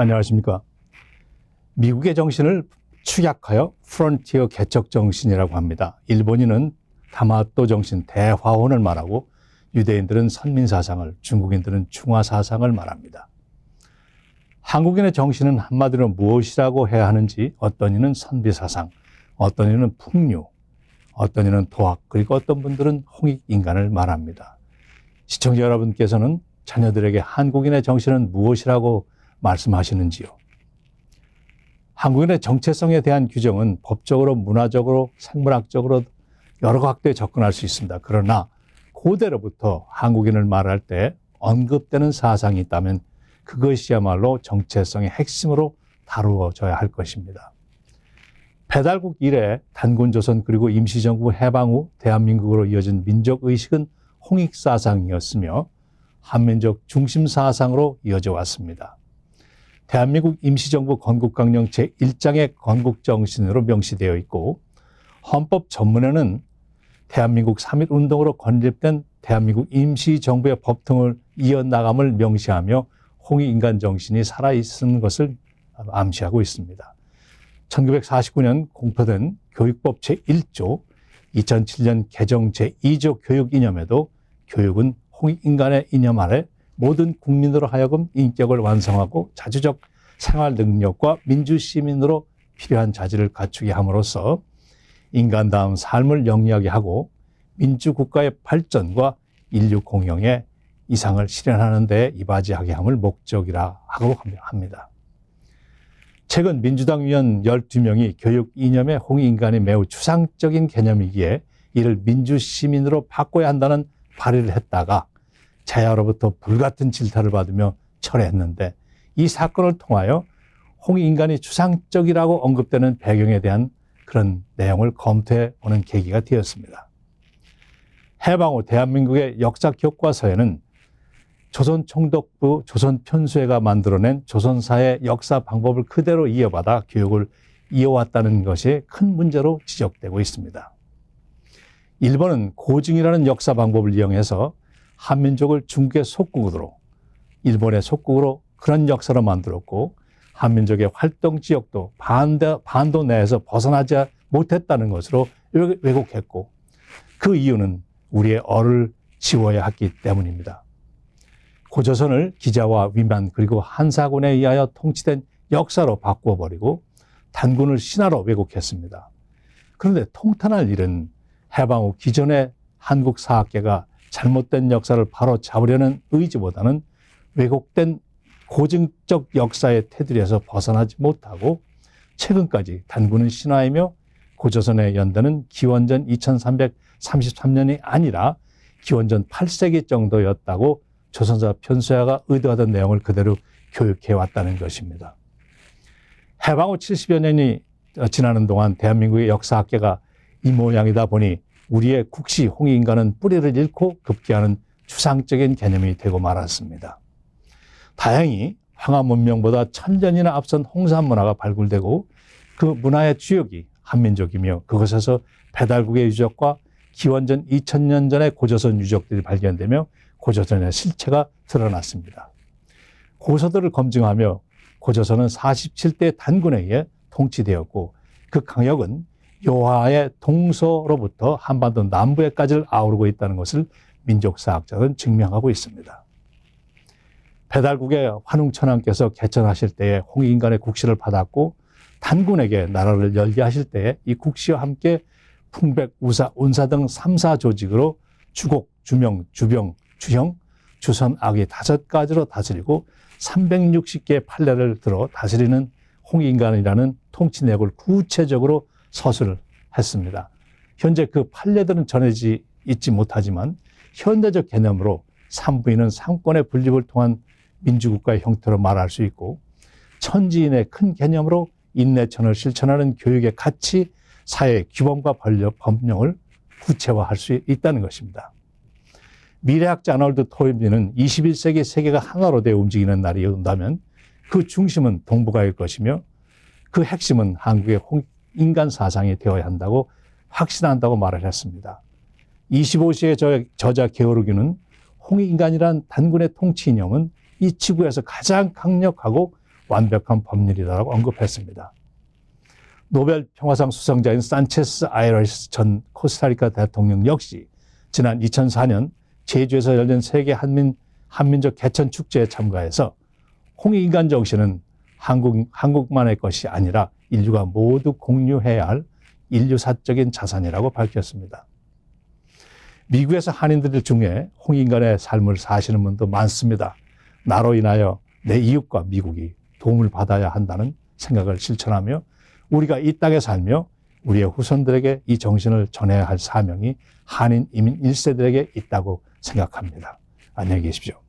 안녕하십니까. 미국의 정신을 축약하여 프론티어 개척 정신이라고 합니다. 일본인은 다마토 정신, 대화원을 말하고 유대인들은 선민사상을, 중국인들은 중화사상을 말합니다. 한국인의 정신은 한마디로 무엇이라고 해야 하는지 어떤 이는 선비사상, 어떤 이는 풍류, 어떤 이는 도학, 그리고 어떤 분들은 홍익인간을 말합니다. 시청자 여러분께서는 자녀들에게 한국인의 정신은 무엇이라고 말씀하시는지요? 한국인의 정체성에 대한 규정은 법적으로, 문화적으로, 생물학적으로 여러 각도에 접근할 수 있습니다. 그러나 고대로부터 한국인을 말할 때 언급되는 사상이 있다면 그것이야말로 정체성의 핵심으로 다루어져야 할 것입니다. 배달국 이래 단군조선 그리고 임시정부 해방 후 대한민국으로 이어진 민족의식은 홍익사상이었으며 한민족 중심사상으로 이어져 왔습니다. 대한민국 임시정부 건국강령 제1장의 건국정신으로 명시되어 있고 헌법 전문에는 대한민국 3.1운동으로 건립된 대한민국 임시정부의 법 등을 이어나감을 명시하며 홍익인간 정신이 살아있는 것을 암시하고 있습니다. 1949년 공표된 교육법 제1조, 2007년 개정 제2조 교육 이념에도 교육은 홍익인간의 이념 아래 모든 국민으로 하여금 인격을 완성하고 자주적 생활 능력과 민주시민으로 필요한 자질을 갖추게 함으로써 인간다운 삶을 영위하게 하고 민주국가의 발전과 인류 공영의 이상을 실현하는 데 이바지하게 함을 목적이라 하고 합니다. 최근 민주당 위원 12명이 교육 이념의 홍익인간이 매우 추상적인 개념이기에 이를 민주시민으로 바꿔야 한다는 발의를 했다가 자야로부터 불같은 질타를 받으며 철회했는데 이 사건을 통하여 홍익인간이 추상적이라고 언급되는 배경에 대한 그런 내용을 검토해 보는 계기가 되었습니다. 해방 후 대한민국의 역사 교과서에는 조선총독부 조선편수회가 만들어낸 조선사의 역사 방법을 그대로 이어받아 교육을 이어왔다는 것이 큰 문제로 지적되고 있습니다. 일본은 고증이라는 역사 방법을 이용해서 한민족을 중국의 속국으로, 일본의 속국으로 그런 역사를 만들었고 한민족의 활동 지역도 반도 내에서 벗어나지 못했다는 것으로 왜곡했고 그 이유는 우리의 얼을 지워야 했기 때문입니다. 고조선을 기자와 위만 그리고 한사군에 의하여 통치된 역사로 바꾸어버리고 단군을 신화로 왜곡했습니다. 그런데 통탄할 일은 해방 후 기존의 한국 사학계가 잘못된 역사를 바로 잡으려는 의지보다는 왜곡된 고증적 역사의 테두리에서 벗어나지 못하고 최근까지 단군은 신화이며 고조선의 연대는 기원전 2333년이 아니라 기원전 8세기 정도였다고 조선사 편수야가 의도하던 내용을 그대로 교육해 왔다는 것입니다. 해방 후 70여 년이 지나는 동안 대한민국의 역사학계가 이 모양이다 보니 우리의 국시 홍익인간은 뿌리를 잃고 급기야는 추상적인 개념이 되고 말았습니다. 다행히 황하 문명보다 1000년이나 앞선 홍산 문화가 발굴되고 그 문화의 주역이 한민족이며 그것에서 배달국의 유적과 기원전 2000년 전의 고조선 유적들이 발견되며 고조선의 실체가 드러났습니다. 고서들을 검증하며 고조선은 47대 단군에 의해 통치되었고 그 강역은 요하의 동서로부터 한반도 남부에까지 아우르고 있다는 것을 민족사학자들은 증명하고 있습니다. 배달국의 환웅천왕께서 개천하실 때에 홍익인간의 국시를 받았고 단군에게 나라를 열게 하실 때에 이 국시와 함께 풍백, 우사, 운사 등 3사 조직으로 주곡, 주명, 주병, 주형, 주선악이 5가지로 다스리고 360개의 판례를 들어 다스리는 홍익인간이라는 통치 내역을 구체적으로 서술을 했습니다. 현재 그 판례들은 전해지 있지 못하지만 현대적 개념으로 산부인은 상권의 분립을 통한 민주국가의 형태로 말할 수 있고 천지인의 큰 개념으로 인내천을 실천하는 교육의 가치, 사회의 규범과 법령을 구체화할 수 있다는 것입니다. 미래학자 아놀드 토인비는 21세기 세계가 하나로 되어 움직이는 날이 온다면 그 중심은 동북아일 것이며 그 핵심은 한국의 인간 사상이 되어야 한다고 확신한다고 말을 했습니다. 25세의 저자 게오르기는 홍익인간이란 단군의 통치 이념은 이 지구에서 가장 강력하고 완벽한 법률이라고 언급했습니다. 노벨 평화상 수상자인 산체스 아이레스 전 코스타리카 대통령 역시 지난 2004년 제주에서 열린 세계 한민족 개천 축제에 참가해서 홍익인간 정신은 한국만의 것이 아니라 인류가 모두 공유해야 할 인류사적인 자산이라고 밝혔습니다. 미국에서 한인들 중에 홍익인간의 삶을 사시는 분도 많습니다. 나로 인하여 내 이웃과 미국이 도움을 받아야 한다는 생각을 실천하며 우리가 이 땅에 살며 우리의 후손들에게 이 정신을 전해야 할 사명이 한인 이민 1세들에게 있다고 생각합니다. 안녕히 계십시오.